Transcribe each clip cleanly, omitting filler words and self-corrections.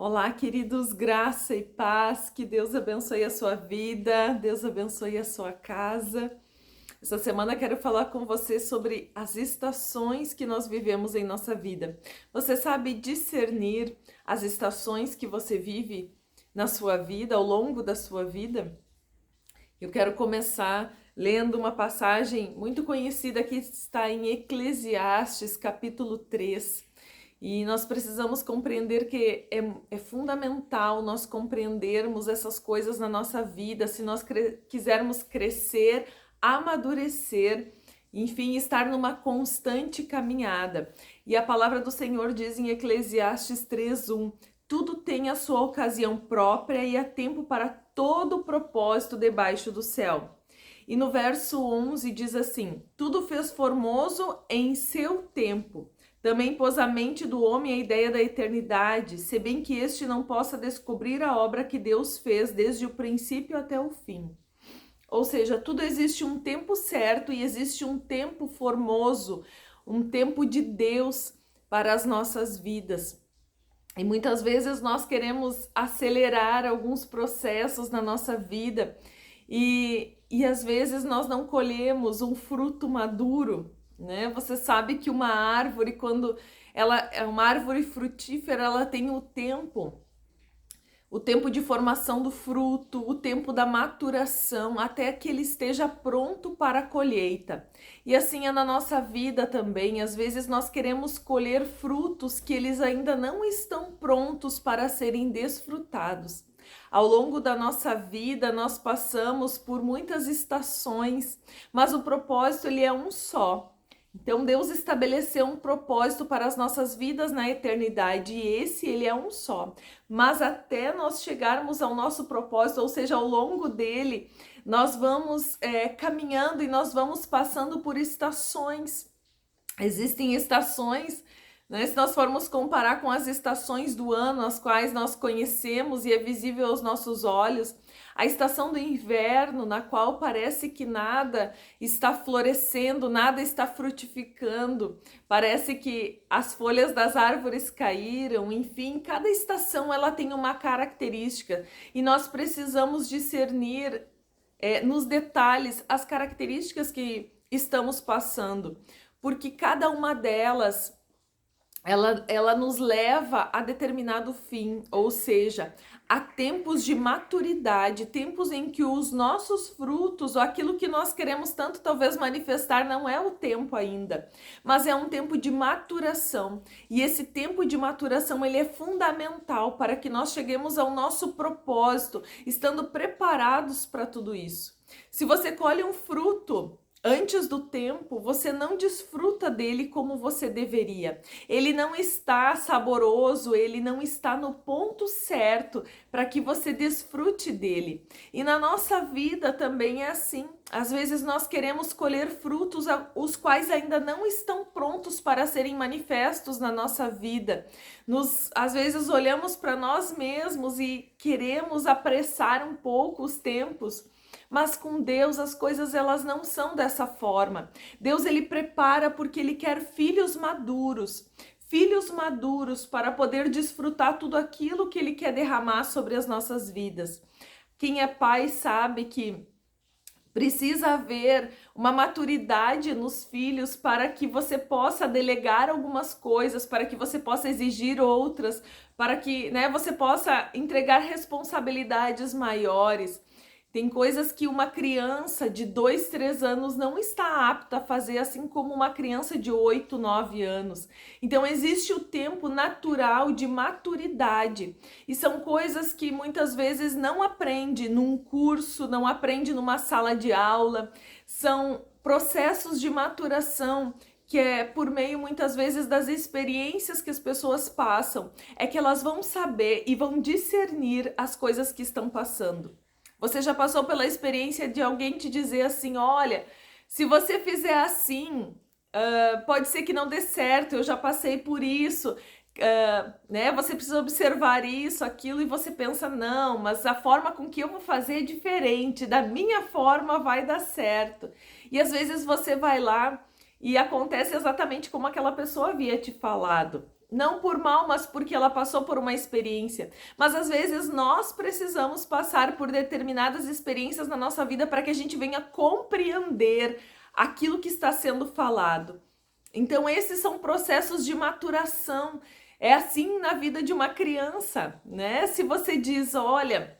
Olá, queridos, graça e paz, que Deus abençoe a sua vida, Deus abençoe a sua casa. Essa semana quero falar com você sobre as estações que nós vivemos em nossa vida. Você sabe discernir as estações que você vive na sua vida, ao longo da sua vida? Eu quero começar lendo uma passagem muito conhecida que está em Eclesiastes, capítulo 3. E nós precisamos compreender que é fundamental nós compreendermos essas coisas na nossa vida, se nós quisermos crescer, amadurecer, enfim, estar numa constante caminhada. E a palavra do Senhor diz em Eclesiastes 3:1: tudo tem a sua ocasião própria e há tempo para todo o propósito debaixo do céu. E no verso 11 diz assim: tudo fez formoso em seu tempo. Também pôs à mente do homem a ideia da eternidade, se bem que este não possa descobrir a obra que Deus fez desde o princípio até o fim. Ou seja, tudo existe um tempo certo e existe um tempo formoso, um tempo de Deus para as nossas vidas. E muitas vezes nós queremos acelerar alguns processos na nossa vida e às vezes nós não colhemos um fruto maduro, né? Você sabe que uma árvore, quando ela é uma árvore frutífera, ela tem o tempo de formação do fruto, o tempo da maturação, até que ele esteja pronto para a colheita. E assim é na nossa vida também. Às vezes nós queremos colher frutos que eles ainda não estão prontos para serem desfrutados. Ao longo da nossa vida, nós passamos por muitas estações, mas o propósito ele é um só. Então Deus estabeleceu um propósito para as nossas vidas na eternidade e esse ele é um só. Mas até nós chegarmos ao nosso propósito, ou seja, ao longo dele, nós vamos caminhando e nós vamos passando por estações. Existem estações, né? Se nós formos comparar com as estações do ano, as quais nós conhecemos e é visível aos nossos olhos, a estação do inverno, na qual parece que nada está florescendo, nada está frutificando, parece que as folhas das árvores caíram, enfim, cada estação ela tem uma característica e nós precisamos discernir nos detalhes as características que estamos passando, porque cada uma delas ela nos leva a determinado fim, ou seja, há tempos de maturidade, tempos em que os nossos frutos, ou aquilo que nós queremos tanto talvez manifestar, não é o tempo ainda, mas é um tempo de maturação. E esse tempo de maturação, ele é fundamental para que nós cheguemos ao nosso propósito, estando preparados para tudo isso. Se você colhe um fruto antes do tempo, você não desfruta dele como você deveria. Ele não está saboroso, ele não está no ponto certo para que você desfrute dele. E na nossa vida também é assim. Às vezes nós queremos colher frutos os quais ainda não estão prontos para serem manifestos na nossa vida. Às vezes olhamos para nós mesmos e queremos apressar um pouco os tempos. Mas com Deus as coisas elas não são dessa forma. Deus ele prepara porque ele quer filhos maduros para poder desfrutar tudo aquilo que ele quer derramar sobre as nossas vidas. Quem é pai sabe que precisa haver uma maturidade nos filhos para que você possa delegar algumas coisas, para que você possa exigir outras, para que, você possa entregar responsabilidades maiores. Tem coisas que uma criança de 2, 3 anos não está apta a fazer, assim como uma criança de 8, 9 anos. Então existe o tempo natural de maturidade. E são coisas que muitas vezes não aprende num curso, não aprende numa sala de aula. São processos de maturação que é por meio muitas vezes das experiências que as pessoas passam, é que elas vão saber e vão discernir as coisas que estão passando. Você já passou pela experiência de alguém te dizer assim, olha, se você fizer assim, pode ser que não dê certo, eu já passei por isso, você precisa observar isso, aquilo, e você pensa, não, mas a forma com que eu vou fazer é diferente, da minha forma vai dar certo. E às vezes você vai lá e acontece exatamente como aquela pessoa havia te falado. não por mal, mas porque ela passou por uma experiência. Mas às vezes nós precisamos passar por determinadas experiências na nossa vida para que a gente venha compreender aquilo que está sendo falado. Então esses são processos de maturação. É assim na vida de uma criança, né? Se você diz, olha,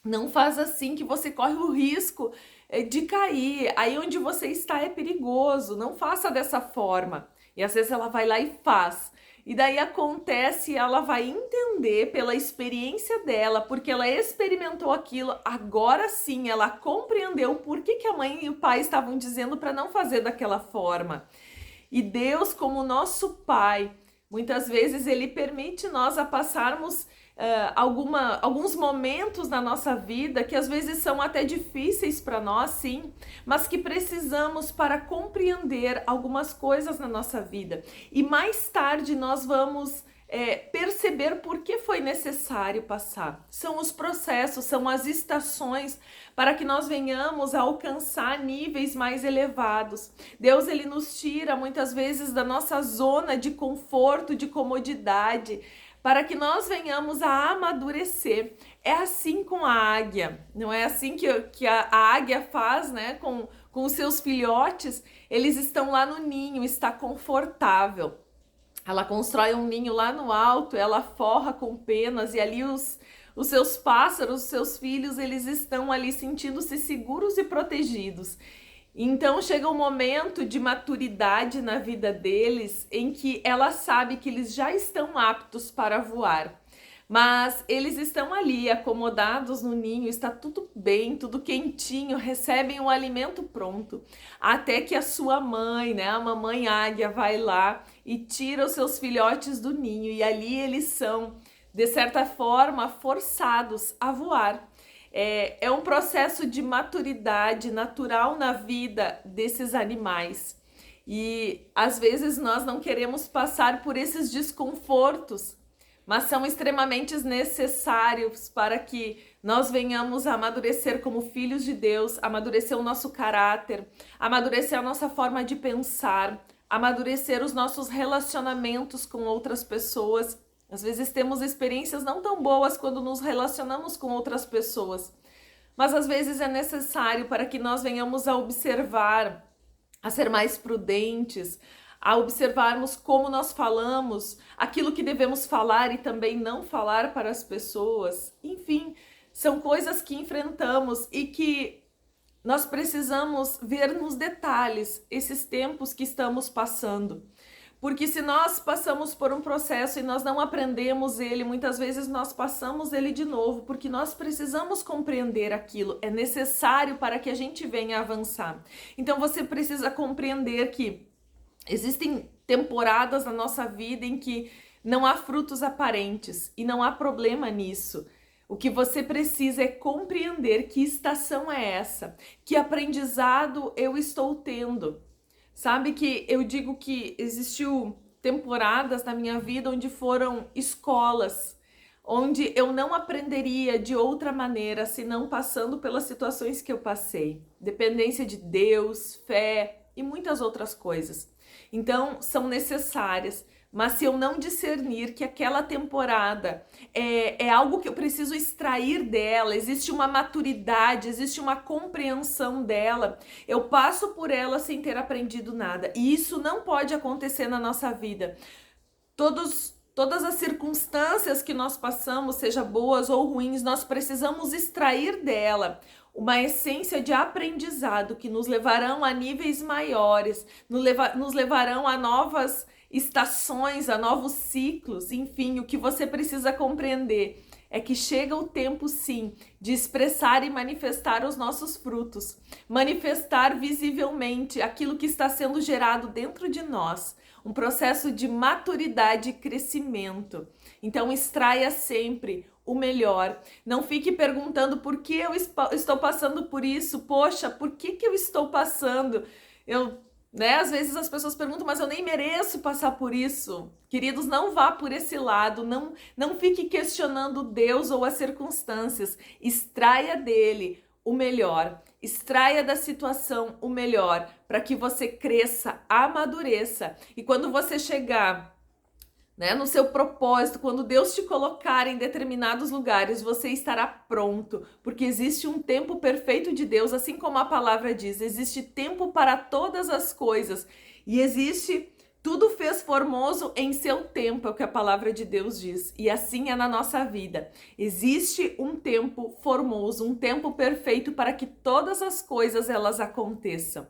não faz assim que você corre o risco de cair. Aí onde você está é perigoso. Não faça dessa forma. E às vezes ela vai lá e faz. E daí acontece, ela vai entender pela experiência dela, porque ela experimentou aquilo, agora sim ela compreendeu por que a mãe e o pai estavam dizendo para não fazer daquela forma. E Deus, como nosso Pai, muitas vezes Ele permite nós a passarmos alguns momentos na nossa vida que às vezes são até difíceis para nós, sim, mas que precisamos para compreender algumas coisas na nossa vida. E mais tarde nós vamos perceber por que foi necessário passar. São os processos, são as estações para que nós venhamos a alcançar níveis mais elevados. Deus, Ele nos tira muitas vezes da nossa zona de conforto, de comodidade, para que nós venhamos a amadurecer. É assim com a águia, não é assim que a águia faz, né, com os seus filhotes? Eles estão lá no ninho, está confortável. Ela constrói um ninho lá no alto, ela forra com penas e ali os seus pássaros, os seus filhos, eles estão ali sentindo-se seguros e protegidos. Então chega um momento de maturidade na vida deles em que ela sabe que eles já estão aptos para voar. Mas eles estão ali acomodados no ninho, está tudo bem, tudo quentinho, recebem o alimento pronto. Até que a sua mãe, né, a mamãe águia, vai lá e tira os seus filhotes do ninho. E ali eles são, de certa forma, forçados a voar. É um processo de maturidade natural na vida desses animais. E às vezes nós não queremos passar por esses desconfortos, mas são extremamente necessários para que nós venhamos a amadurecer como filhos de Deus, amadurecer o nosso caráter, amadurecer a nossa forma de pensar, amadurecer os nossos relacionamentos com outras pessoas. Às vezes temos experiências não tão boas quando nos relacionamos com outras pessoas, mas às vezes é necessário para que nós venhamos a observar, a ser mais prudentes, a observarmos como nós falamos, aquilo que devemos falar e também não falar para as pessoas. Enfim, são coisas que enfrentamos e que nós precisamos ver nos detalhes esses tempos que estamos passando. Porque se nós passamos por um processo e nós não aprendemos ele, muitas vezes nós passamos ele de novo, porque nós precisamos compreender aquilo, é necessário para que a gente venha avançar. Então você precisa compreender que existem temporadas na nossa vida em que não há frutos aparentes e não há problema nisso. O que você precisa é compreender que estação é essa, que aprendizado eu estou tendo. Sabe que eu digo que existiu temporadas na minha vida onde foram escolas, onde eu não aprenderia de outra maneira senão passando pelas situações que eu passei. Dependência de Deus, fé e muitas outras coisas. Então, são necessárias. Mas se eu não discernir que aquela temporada é algo que eu preciso extrair dela, existe uma maturidade, existe uma compreensão dela, eu passo por ela sem ter aprendido nada. E isso não pode acontecer na nossa vida. Todas as circunstâncias que nós passamos, seja boas ou ruins, nós precisamos extrair dela uma essência de aprendizado que nos levarão a níveis maiores, nos levarão a novas estações, a novos ciclos. Enfim, o que você precisa compreender é que chega o tempo, sim, de expressar e manifestar os nossos frutos, manifestar visivelmente aquilo que está sendo gerado dentro de nós, um processo de maturidade e crescimento. Então, extraia sempre o melhor. Não fique perguntando por que eu estou passando por isso. Poxa, por que eu estou passando? Às vezes as pessoas perguntam, mas eu nem mereço passar por isso. Queridos, não vá por esse lado, não fique questionando Deus ou as circunstâncias. Extraia dele o melhor, extraia da situação o melhor, para que você cresça, amadureça. E quando você chegar né? No seu propósito, quando Deus te colocar em determinados lugares, você estará pronto, porque existe um tempo perfeito de Deus, assim como a palavra diz, existe tempo para todas as coisas e existe tudo fez formoso em seu tempo, é o que a palavra de Deus diz. E assim é na nossa vida. Existe um tempo formoso, um tempo perfeito para que todas as coisas elas aconteçam.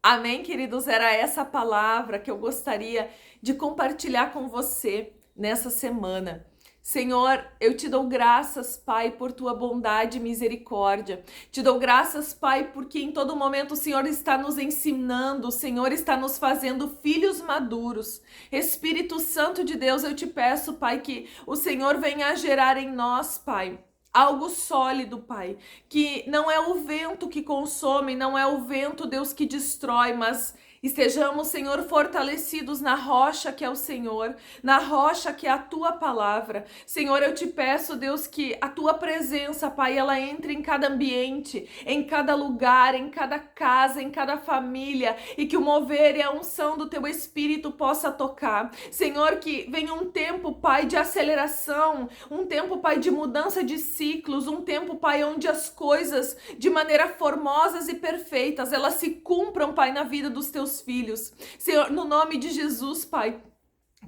Amém, queridos? Era essa palavra que eu gostaria de compartilhar com você nessa semana. Senhor, eu te dou graças, Pai, por tua bondade e misericórdia. Te dou graças, Pai, porque em todo momento o Senhor está nos ensinando, o Senhor está nos fazendo filhos maduros. Espírito Santo de Deus, eu te peço, Pai, que o Senhor venha gerar em nós, Pai, algo sólido, Pai, que não é o vento que consome, não é o vento, Deus, que destrói, mas estejamos, Senhor, fortalecidos na rocha que é o Senhor, na rocha que é a tua palavra. Senhor, eu te peço, Deus, que a tua presença, Pai, ela entre em cada ambiente, em cada lugar, em cada casa, em cada família, e que o mover e a unção do teu Espírito possa tocar. Senhor, que venha um tempo, Pai, de aceleração, um tempo, Pai, de mudança de ciclos, um tempo, Pai, onde as coisas, de maneira formosas e perfeitas, elas se cumpram, Pai, na vida dos teus filhos. Senhor, no nome de Jesus, Pai,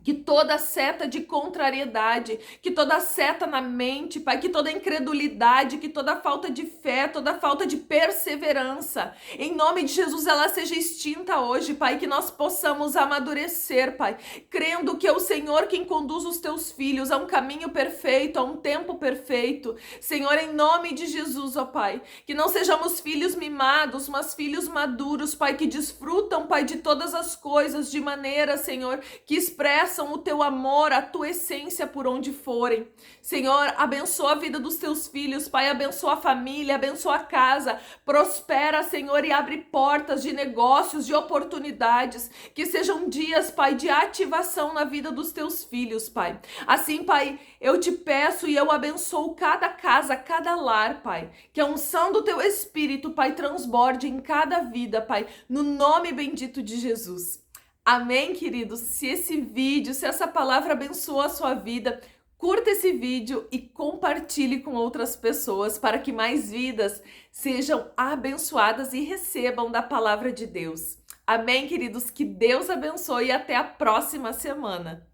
que toda seta de contrariedade, que toda seta na mente, Pai, que toda incredulidade, que toda falta de fé, toda falta de perseverança, em nome de Jesus, ela seja extinta hoje, Pai, que nós possamos amadurecer, Pai, crendo que é o Senhor quem conduz os teus filhos a um caminho perfeito, a um tempo perfeito. Senhor, em nome de Jesus, ó Pai, que não sejamos filhos mimados, mas filhos maduros, Pai, que desfrutam, Pai, de todas as coisas de maneira, Senhor, que expressam o teu amor, a tua essência por onde forem. Senhor, abençoa a vida dos teus filhos, Pai, abençoa a família, abençoa a casa, prospera, Senhor, e abre portas de negócios, de oportunidades, que sejam dias, Pai, de ativação na vida dos teus filhos, Pai. Assim, Pai, eu te peço e eu abençoo cada casa, cada lar, Pai, que a unção do teu Espírito, Pai, transborde em cada vida, Pai, no nome bendito de Jesus. Amém, queridos? Se esse vídeo, se essa palavra abençoou a sua vida, curta esse vídeo e compartilhe com outras pessoas para que mais vidas sejam abençoadas e recebam da palavra de Deus. Amém, queridos? Que Deus abençoe e até a próxima semana.